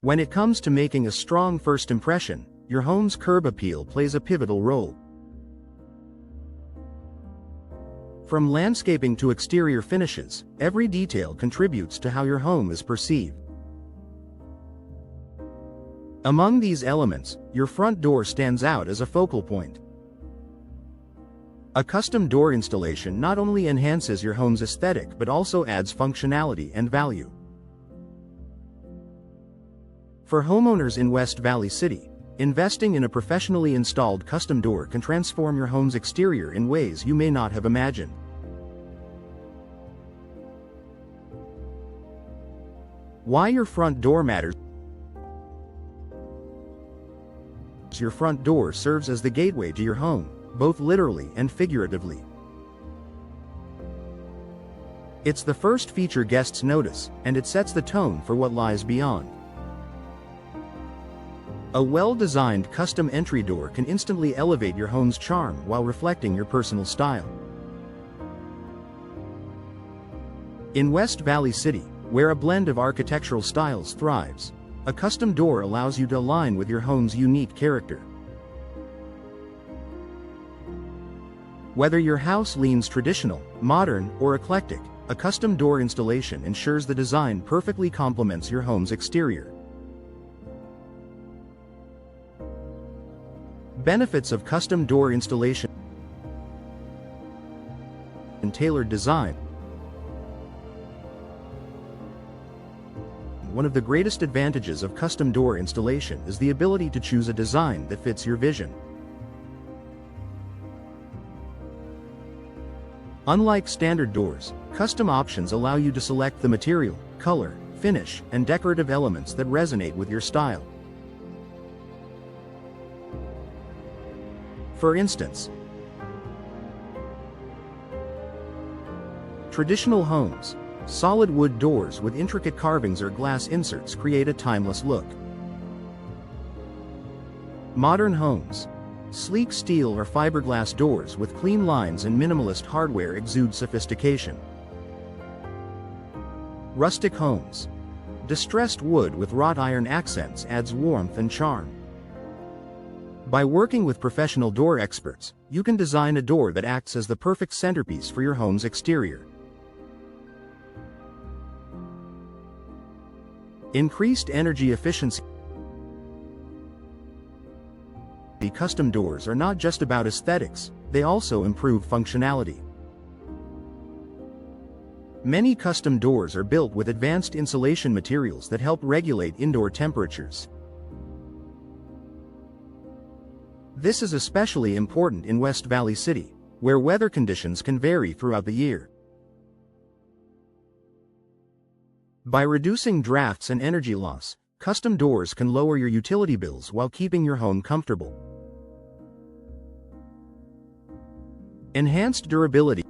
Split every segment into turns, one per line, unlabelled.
When it comes to making a strong first impression, your home's curb appeal plays a pivotal role. From landscaping to exterior finishes, every detail contributes to how your home is perceived. Among these elements, your front door stands out as a focal point. A custom door installation not only enhances your home's aesthetic but also adds functionality and value. For homeowners in West Valley City, investing in a professionally installed custom door can transform your home's exterior in ways you may not have imagined. Why your front door matters. Your front door serves as the gateway to your home, both literally and figuratively. It's the first feature guests notice, and it sets the tone for what lies beyond. A well-designed custom entry door can instantly elevate your home's charm while reflecting your personal style. In West Valley City, where a blend of architectural styles thrives, a custom door allows you to align with your home's unique character. Whether your house leans traditional, modern, or eclectic, a custom door installation ensures the design perfectly complements your home's exterior. Benefits of custom door installation and tailored design. One of the greatest advantages of custom door installation is the ability to choose a design that fits your vision. Unlike standard doors, custom options allow you to select the material, color, finish, and decorative elements that resonate with your style. For instance, traditional homes, solid wood doors with intricate carvings or glass inserts create a timeless look. Modern homes, sleek steel or fiberglass doors with clean lines and minimalist hardware exude sophistication. Rustic homes, distressed wood with wrought iron accents adds warmth and charm. By working with professional door experts, you can design a door that acts as the perfect centerpiece for your home's exterior. Increased energy efficiency. Custom doors are not just about aesthetics, they also improve functionality. Many custom doors are built with advanced insulation materials that help regulate indoor temperatures. This is especially important in West Valley City, where weather conditions can vary throughout the year. By reducing drafts and energy loss, custom doors can lower your utility bills while keeping your home comfortable. Enhanced durability.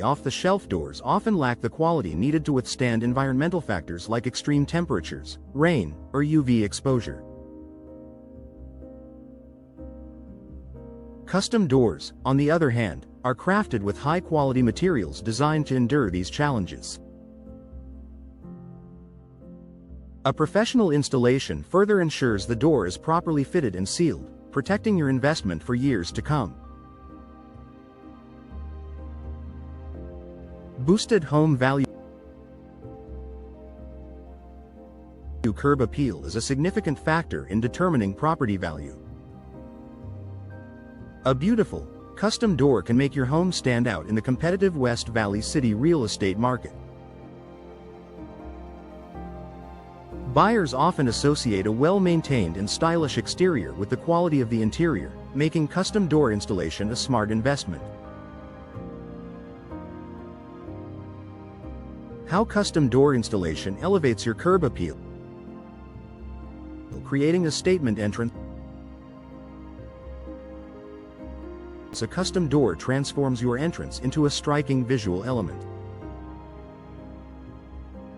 Off-the-shelf doors often lack the quality needed to withstand environmental factors like extreme temperatures, rain, or UV exposure. Custom doors, on the other hand, are crafted with high-quality materials designed to endure these challenges. A professional installation further ensures the door is properly fitted and sealed, protecting your investment for years to come. Boosted home value. Curb appeal is a significant factor in determining property value. A beautiful, custom door can make your home stand out in the competitive West Valley City real estate market. Buyers often associate a well-maintained and stylish exterior with the quality of the interior, making custom door installation a smart investment. How custom door installation elevates your curb appeal. Creating a statement entrance. A custom door transforms your entrance into a striking visual element.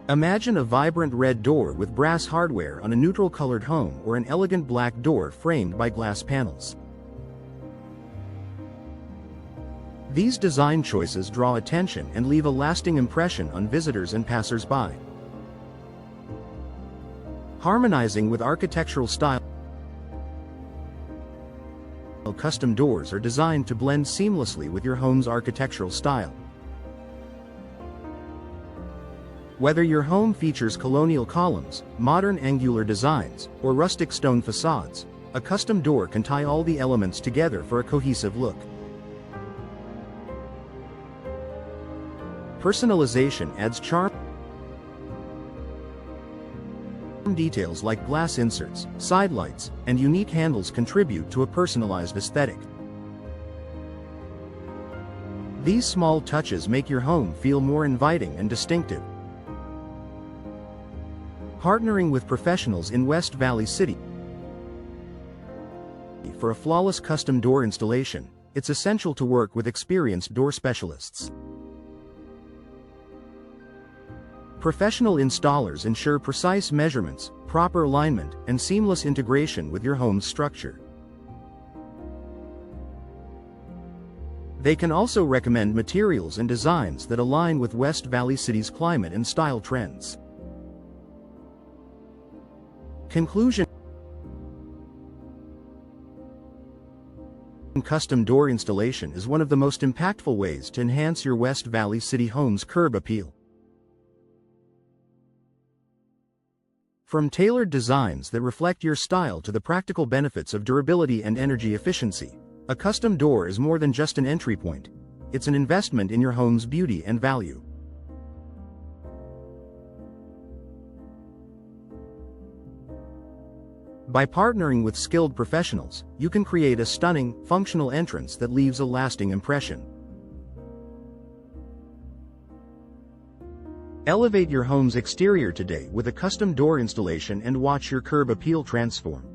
Imagine a vibrant red door with brass hardware on a neutral-colored home or an elegant black door framed by glass panels. These design choices draw attention and leave a lasting impression on visitors and passers-by. Harmonizing with architectural style. Custom doors are designed to blend seamlessly with your home's architectural style. Whether your home features colonial columns, modern angular designs, or rustic stone facades, a custom door can tie all the elements together for a cohesive look. Personalization adds charm. Details like glass inserts, side lights, and unique handles contribute to a personalized aesthetic. These small touches make your home feel more inviting and distinctive. Partnering with professionals in West Valley City. For a flawless custom door installation, it's essential to work with experienced door specialists. Professional installers ensure precise measurements, proper alignment, and seamless integration with your home's structure. They can also recommend materials and designs that align with West Valley City's climate and style trends. Conclusion. Custom door installation is one of the most impactful ways to enhance your West Valley City home's curb appeal. From tailored designs that reflect your style to the practical benefits of durability and energy efficiency, a custom door is more than just an entry point. It's an investment in your home's beauty and value. By partnering with skilled professionals, you can create a stunning, functional entrance that leaves a lasting impression. Elevate your home's exterior today with a custom door installation and watch your curb appeal transform.